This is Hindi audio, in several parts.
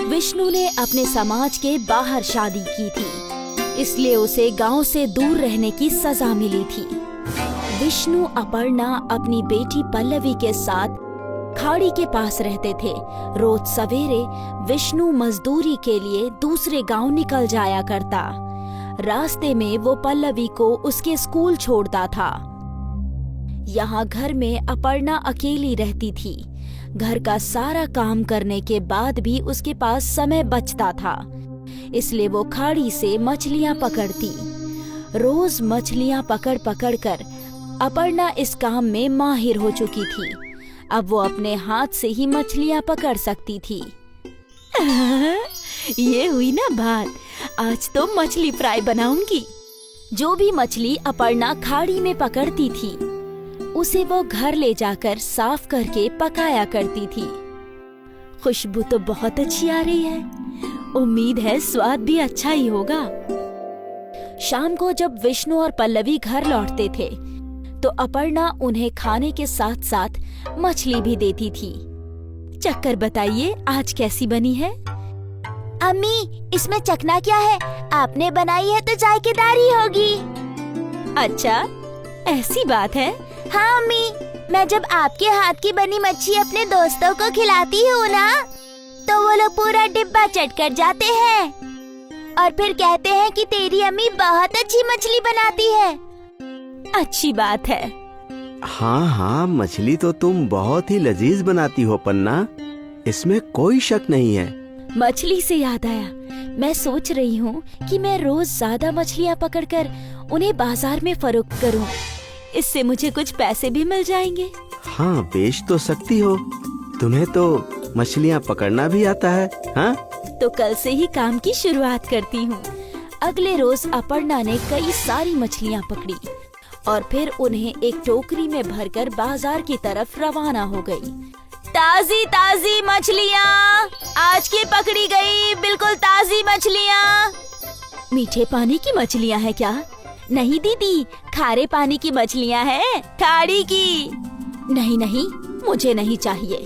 विष्णु ने अपने समाज के बाहर शादी की थी, इसलिए उसे गांव से दूर रहने की सजा मिली थी। विष्णु अपर्णा अपनी बेटी पल्लवी के साथ खाड़ी के पास रहते थे। रोज सवेरे विष्णु मजदूरी के लिए दूसरे गांव निकल जाया करता। रास्ते में वो पल्लवी को उसके स्कूल छोड़ता था। यहाँ घर में अपर्णा अकेली रहती थी। घर का सारा काम करने के बाद भी उसके पास समय बचता था, इसलिए वो खाड़ी से मछलियाँ पकड़ती। रोज मछलियाँ पकड़ पकड़ कर अपर्णा इस काम में माहिर हो चुकी थी। अब वो अपने हाथ से ही मछलियाँ पकड़ सकती थी। ये हुई ना बात, आज तो मछली फ्राई बनाऊंगी। जो भी मछली अपर्णा खाड़ी में पकड़ती थी उसे वो घर ले जाकर साफ करके पकाया करती थी। खुशबू तो बहुत अच्छी आ रही है, उम्मीद है स्वाद भी अच्छा ही होगा। शाम को जब विष्णु और पल्लवी घर लौटते थे तो अपर्णा उन्हें खाने के साथ साथ मछली भी देती थी। चक्कर बताइए आज कैसी बनी है? अम्मी, इसमें चखना क्या है? आपने बनाई है तो जायकेदार ही होगी। अच्छा, ऐसी बात है? हाँ अम्मी, मैं जब आपके हाथ की बनी मच्छी अपने दोस्तों को खिलाती हूँ ना, तो वो लोग पूरा डिब्बा चट कर जाते हैं और फिर कहते हैं कि तेरी अम्मी बहुत अच्छी मछली बनाती है। अच्छी बात है। हाँ हाँ, मछली तो तुम बहुत ही लजीज बनाती हो पन्ना, इसमें कोई शक नहीं है। मछली से याद आया, मैं सोच रही हूँ कि मैं रोज ज्यादा मछलियाँ पकड़कर उन्हें बाजार में फरोख्त करूँ। इससे मुझे कुछ पैसे भी मिल जाएंगे। हाँ, बेच तो सकती हो, तुम्हें तो मछलियाँ पकड़ना भी आता है। हाँ, तो कल से ही काम की शुरुआत करती हूँ। अगले रोज अपर्णा ने कई सारी मछलियाँ पकड़ी और फिर उन्हें एक टोकरी में भरकर बाजार की तरफ रवाना हो गई। ताजी ताजी मछलियाँ आज की पकड़ी गई, बिल्कुल ताजी मछलियाँ। मीठे पानी की मछलियाँ है क्या? नहीं दीदी, खारे पानी की मछलियाँ हैं, खाड़ी की। नहीं नहीं, मुझे नहीं चाहिए।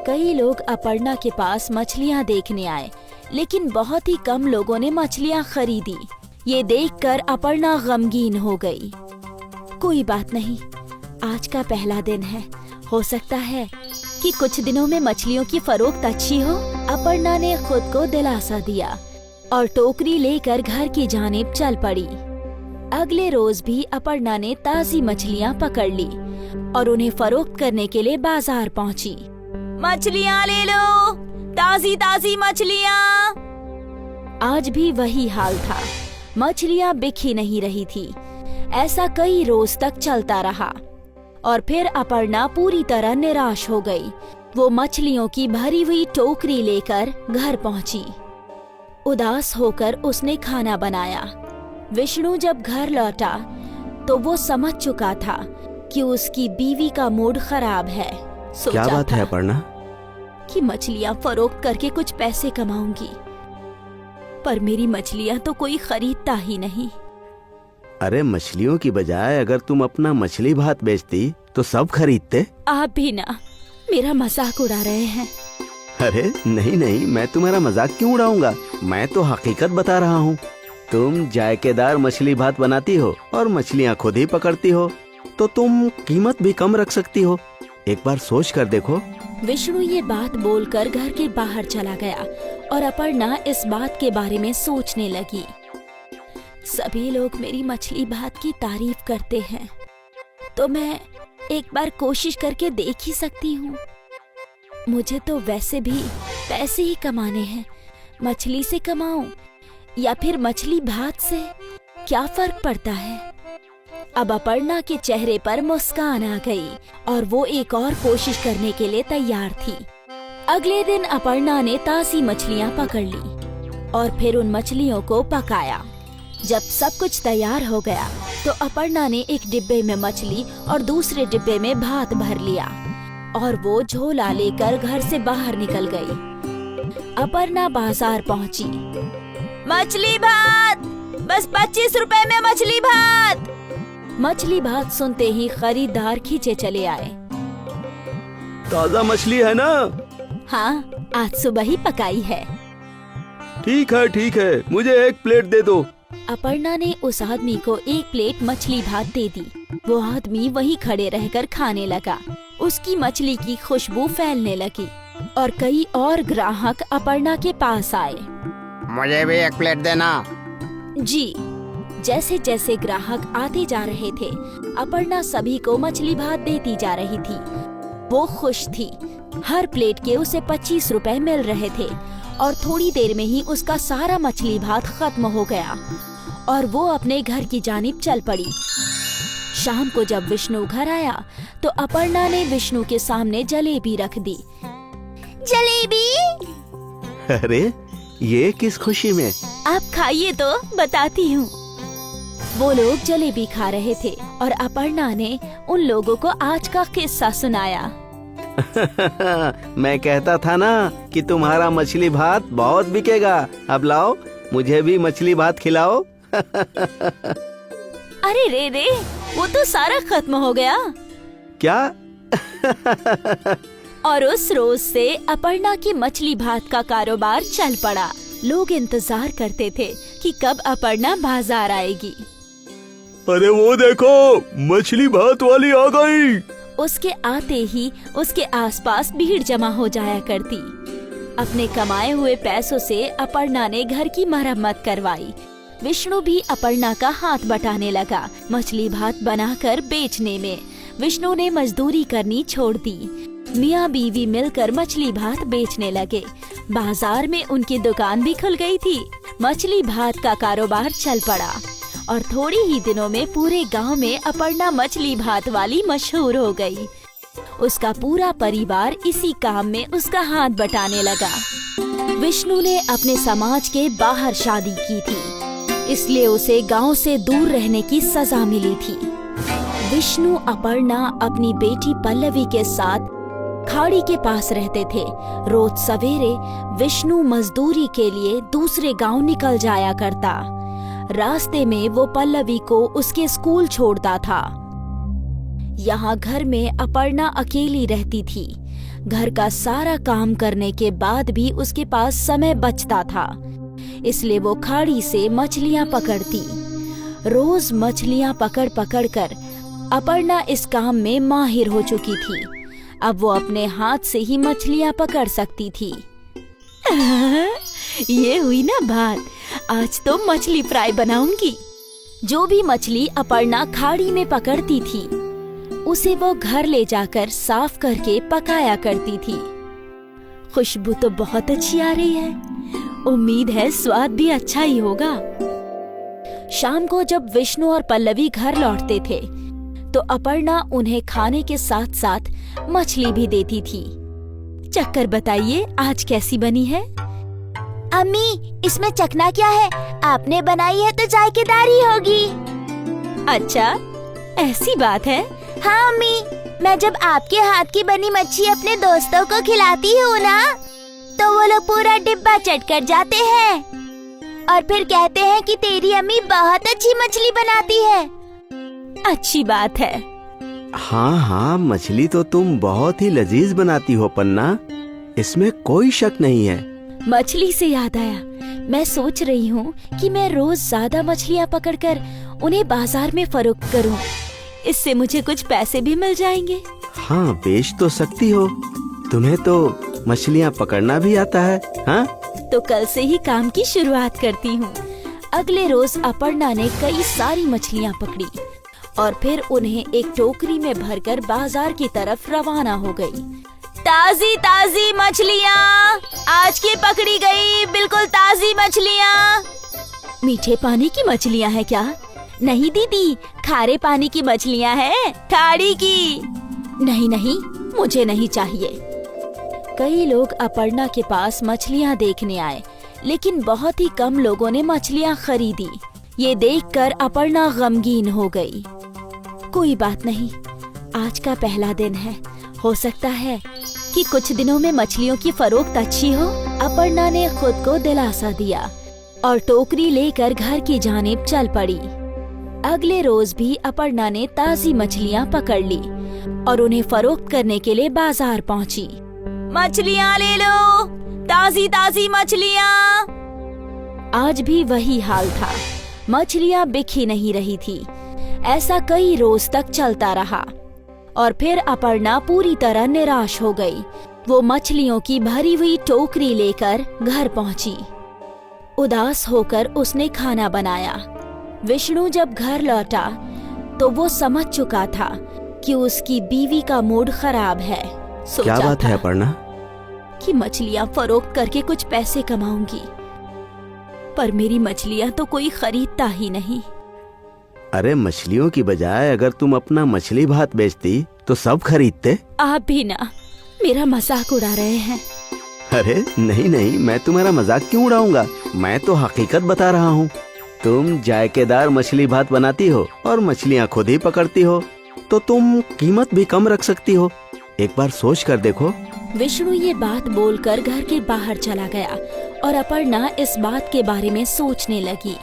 कई लोग अपर्णा के पास मछलियाँ देखने आए, लेकिन बहुत ही कम लोगों ने मछलियाँ खरीदी। ये देखकर अपर्णा गमगीन हो गई। कोई बात नहीं, आज का पहला दिन है, हो सकता है कि कुछ दिनों में मछलियों की फरोख्त अच्छी हो। अपर्णा ने खुद को दिलासा दिया और टोकरी लेकर घर की जानिब चल पड़ी। अगले रोज भी अपर्णा ने ताजी मछलियाँ पकड़ ली और उन्हें फरोख्त करने के लिए बाजार पहुँची। मछलियाँ ले लो, ताजी ताजी मछलियाँ। आज भी वही हाल था, मछलियाँ बिक ही नहीं रही थी। ऐसा कई रोज तक चलता रहा और फिर अपर्णा पूरी तरह निराश हो गई। वो मछलियों की भरी हुई टोकरी लेकर घर पहुंची। उदास होकर उसने खाना बनाया। विष्णु जब घर लौटा तो वो समझ चुका था कि उसकी बीवी का मूड खराब है। क्या बात है अपर्णा? कि मछलियाँ फरोख्त करके कुछ पैसे कमाऊंगी, पर मेरी मछलियाँ तो कोई खरीदता ही नहीं। अरे, मछलियों की बजाय अगर तुम अपना मछली भात बेचती तो सब खरीदते। आप भी ना मेरा मजाक उड़ा रहे हैं। अरे नहीं नहीं, मैं तुम्हारा मजाक क्यों उड़ाऊंगा, मैं तो हकीकत बता रहा हूँ। तुम जायकेदार मछली भात बनाती हो और मछलियाँ खुद ही पकड़ती हो, तो तुम कीमत भी कम रख सकती हो। एक बार सोच कर देखो। विष्णु ये बात बोलकर घर के बाहर चला गया और अपर्णा इस बात के बारे में सोचने लगी। सभी लोग मेरी मछली भात की तारीफ करते हैं, तो मैं एक बार कोशिश करके देख ही सकती हूँ। मुझे तो वैसे भी पैसे ही कमाने हैं, मछली से कमाऊं या फिर मछली भात से, क्या फर्क पड़ता है। अब अपर्णा के चेहरे पर मुस्कान आ गई और वो एक और कोशिश करने के लिए तैयार थी। अगले दिन अपर्णा ने ताजी मछलियाँ पकड़ ली और फिर उन मछलियों को पकाया। जब सब कुछ तैयार हो गया तो अपर्णा ने एक डिब्बे में मछली और दूसरे डिब्बे में भात भर लिया और वो झोला लेकर घर से बाहर निकल गई। अपर्णा बाजार पहुंची। मछली भात, बस 25 रुपए में मछली भात। मछली भात सुनते ही खरीदार खींचे चले आए। ताजा मछली है ना? हाँ, आज सुबह ही पकाई है। ठीक है, मुझे एक प्लेट दे दो। अपर्णा ने उस आदमी को एक प्लेट मछली भात दे दी। वो आदमी वहीं खड़े रहकर खाने लगा। उसकी मछली की खुशबू फैलने लगी और कई और ग्राहक अपर्णा के पास आए। मुझे भी एक प्लेट देना। जी। जैसे जैसे ग्राहक आते जा रहे थे, अपर्णा सभी को मछली भात देती जा रही थी। वो खुश थी। हर प्लेट के उसे 25 रुपए मिल रहे थे और थोड़ी देर में ही उसका सारा मछली भात खत्म हो गया और वो अपने घर की जानिब चल पड़ी। शाम को जब विष्णु घर आया तो अपर्णा ने विष्णु के सामने जलेबी रख दी। जलेबी? अरे ये किस खुशी में? आप खाइए तो बताती हूँ। वो लोग जलेबी खा रहे थे और अपर्णा ने उन लोगों को आज का किस्सा सुनाया। मैं कहता था ना कि तुम्हारा मछली भात बहुत बिकेगा। अब लाओ, मुझे भी मछली भात खिलाओ। अरे रे, वो तो सारा खत्म हो गया। क्या? और उस रोज से अपर्णा की मछली भात का कारोबार चल पड़ा। लोग इंतजार करते थे कि कब अपर्णा बाजार आएगी। अरे वो देखो, मछली भात वाली आ गई। उसके आते ही उसके आसपास भीड़ जमा हो जाया करती। अपने कमाए हुए पैसों से अपर्णा ने घर की मरम्मत करवाई। विष्णु भी अपर्णा का हाथ बटाने लगा मछली भात बनाकर बेचने में। विष्णु ने मजदूरी करनी छोड़ दी। मियाँ बीवी मिलकर मछली भात बेचने लगे। बाजार में उनकी दुकान भी खुल गई थी। मछली भात का कारोबार चल पड़ा और थोड़ी ही दिनों में पूरे गांव में अपर्णा मछली भात वाली मशहूर हो गई। उसका पूरा परिवार इसी काम में उसका हाथ बटाने लगा। विष्णु ने अपने समाज के बाहर शादी की थी, इसलिए उसे गांव से दूर रहने की सजा मिली थी। विष्णु अपर्णा अपनी बेटी पल्लवी के साथ खाड़ी के पास रहते थे। रोज सवेरे विष्णु मजदूरी के लिए दूसरे गांव निकल जाया करता। रास्ते में वो पल्लवी को उसके स्कूल छोड़ता था। यहाँ घर में अपर्णा अकेली रहती थी। घर का सारा काम करने के बाद भी उसके पास समय बचता था, इसलिए वो खाड़ी से मछलियाँ पकड़ती। रोज मछलियाँ पकड़ पकड़ कर अपर्णा इस काम में माहिर हो चुकी थी। अब वो अपने हाथ से ही मछलियाँ पकड़ सकती थी। ये हुई ना बात, आज तो मछली फ्राई बनाऊंगी। जो भी मछली अपर्णा खाड़ी में पकड़ती थी उसे वो घर ले जाकर साफ करके पकाया करती थी। खुशबू तो बहुत अच्छी आ रही है, उम्मीद है स्वाद भी अच्छा ही होगा। शाम को जब विष्णु और पल्लवी घर लौटते थे तो अपर्णा उन्हें खाने के साथ साथ मछली भी देती थी। चक्कर बताइए आज कैसी बनी है? अम्मी, इसमें चखना क्या है? आपने बनाई है तो जायकेदार ही होगी। अच्छा, ऐसी बात है? हाँ अम्मी, मैं जब आपके हाथ की बनी मच्छी अपने दोस्तों को खिलाती हूँ ना, तो वो लोग पूरा डिब्बा चट कर जाते हैं और फिर कहते हैं कि तेरी अम्मी बहुत अच्छी मछली बनाती है। अच्छी बात है। हाँ, मछली तो तुम बहुत ही लजीज बनाती हो पन्ना, इसमें कोई शक नहीं है। मछली से याद आया, मैं सोच रही हूँ कि मैं रोज ज्यादा मछलियाँ पकड़कर उन्हें बाजार में फरोख्त करूँ। इससे मुझे कुछ पैसे भी मिल जाएंगे। हाँ, बेच तो सकती हो, तुम्हें तो मछलियाँ पकड़ना भी आता है। हाँ, तो कल से ही काम की शुरुआत करती हूँ। अगले रोज अपर्णा ने कई सारी मछलियाँ पकड़ी और फिर उन्हें एक टोकरी में भरकर बाजार की तरफ रवाना हो गई। ताजी ताजी मछलियाँ आज की पकड़ी गई, बिल्कुल ताजी मछलियाँ। मीठे पानी की मछलियाँ है क्या? नहीं दीदी, खारे पानी की मछलियाँ हैं, खाड़ी की। नहीं, मुझे नहीं चाहिए। कई लोग अपर्णा के पास मछलियाँ देखने आए, लेकिन बहुत ही कम लोगों ने मछलियाँ खरीदी। ये देखकर अपर्णा गमगीन हो गई। कोई बात नहीं, आज का पहला दिन है, हो सकता है कि कुछ दिनों में मछलियों की फरोख्त अच्छी हो। अपर्णा ने खुद को दिलासा दिया और टोकरी लेकर घर की जानिब चल पड़ी। अगले रोज भी अपर्णा ने ताजी मछलियाँ पकड़ ली और उन्हें फरोख्त करने के लिए बाजार पहुँची। मछलियाँ ले लो, ताजी ताजी मछलियाँ। आज भी वही हाल था, मछलियाँ बिक ही नहीं रही थी। ऐसा कई रोज तक चलता रहा और फिर अपर्णा पूरी तरह निराश हो गई। वो मछलियों की भरी हुई टोकरी लेकर घर पहुंची। उदास होकर उसने खाना बनाया। विष्णु जब घर लौटा तो वो समझ चुका था कि उसकी बीवी का मूड खराब है। क्या बात है अपर्णा? कि मछलियाँ फरोख्त करके कुछ पैसे कमाऊंगी, पर मेरी मछलियाँ तो कोई खरीदता ही नहीं। अरे मछलियों की बजाय अगर तुम अपना मछली भात बेचती तो सब खरीदते। आप भी ना मेरा मजाक उड़ा रहे हैं। अरे नहीं नहीं, मैं तुम्हारा मजाक क्यों उड़ाऊंगा, मैं तो हकीकत बता रहा हूँ। तुम जायकेदार मछली भात बनाती हो और मछलियाँ खुद ही पकड़ती हो, तो तुम कीमत भी कम रख सकती हो। एक बार सोच कर देखो। विष्णु ये बात बोलकर घर के बाहर चला गया और अपर्णा इस बात के बारे में सोचने लगी।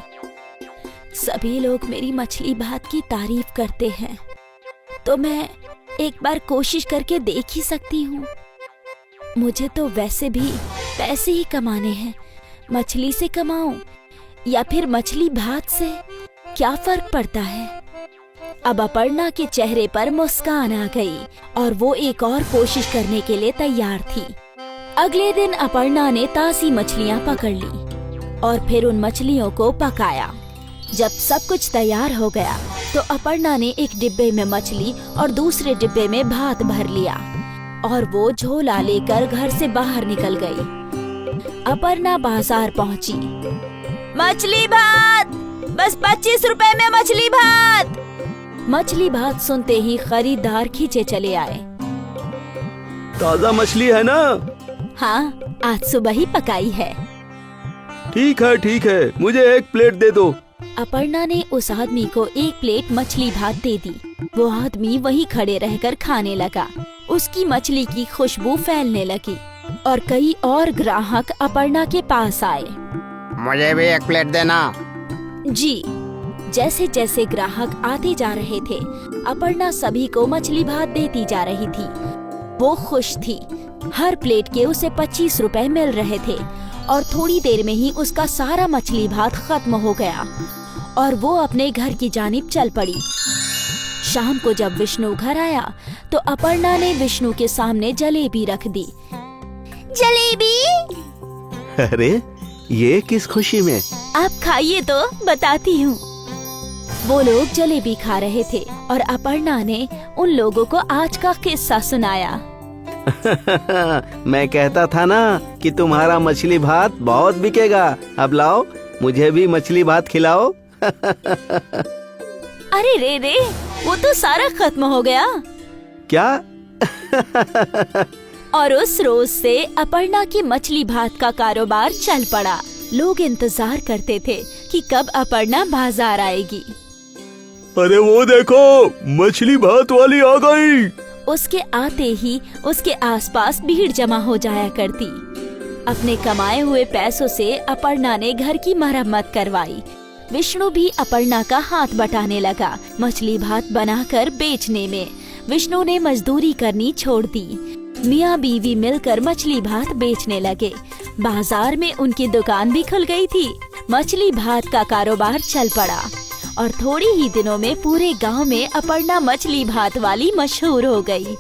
सभी लोग मेरी मछली भात की तारीफ करते हैं, तो मैं एक बार कोशिश करके देख ही सकती हूँ। मुझे तो वैसे भी पैसे ही कमाने हैं, मछली से कमाऊं या फिर मछली भात से, क्या फर्क पड़ता है। अब अपर्णा के चेहरे पर मुस्कान आ गई और वो एक और कोशिश करने के लिए तैयार थी। अगले दिन अपर्णा ने ताज़ी मछलियाँ पकड़ ली और फिर उन मछलियों को पकाया। जब सब कुछ तैयार हो गया तो अपर्णा ने एक डिब्बे में मछली और दूसरे डिब्बे में भात भर लिया और वो झोला लेकर घर से बाहर निकल गई। अपर्णा बाजार पहुंची। मछली भात, बस 25 रुपए में मछली भात। मछली भात सुनते ही खरीदार खींचे चले आए। ताजा मछली है ना? हाँ, आज सुबह ही पकाई है। ठीक है, मुझे एक प्लेट दे दो। अपर्णा ने उस आदमी को एक प्लेट मछली भात दे दी। वो आदमी वहीं खड़े रहकर खाने लगा। उसकी मछली की खुशबू फैलने लगी और कई और ग्राहक अपर्णा के पास आए। मुझे भी एक प्लेट देना। जी। जैसे जैसे ग्राहक आते जा रहे थे, अपर्णा सभी को मछली भात देती जा रही थी। वो खुश थी। हर प्लेट के उसे 25 रुपए मिल रहे थे और थोड़ी देर में ही उसका सारा मछली भात खत्म हो गया और वो अपने घर की जानिब चल पड़ी। शाम को जब विष्णु घर आया तो अपर्णा ने विष्णु के सामने जलेबी रख दी। जलेबी? अरे ये किस खुशी में? आप खाइए तो बताती हूँ। वो लोग जलेबी खा रहे थे और अपर्णा ने उन लोगों को आज का किस्सा सुनाया। मैं कहता था ना कि तुम्हारा मछली भात बहुत बिकेगा। अब लाओ, मुझे भी मछली भात खिलाओ। अरे रे, वो तो सारा खत्म हो गया। क्या? और उस रोज से अपर्णा की मछली भात का कारोबार चल पड़ा। लोग इंतजार करते थे कि कब अपर्णा बाजार आएगी। अरे वो देखो, मछली भात वाली आ गई। उसके आते ही उसके आसपास भीड़ जमा हो जाया करती। अपने कमाए हुए पैसों से अपर्णा ने घर की मरम्मत करवाई। विष्णु भी अपर्णा का हाथ बटाने लगा मछली भात बनाकर बेचने में। विष्णु ने मजदूरी करनी छोड़ दी। मियाँ बीवी मिलकर मछली भात बेचने लगे। बाजार में उनकी दुकान भी खुल गई थी। मछली भात का कारोबार चल पड़ा और थोड़ी ही दिनों में पूरे गांव में अपर्णा मछली भात वाली मशहूर हो गई।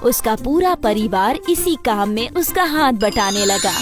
उसका पूरा परिवार इसी काम में उसका हाथ बटाने लगा।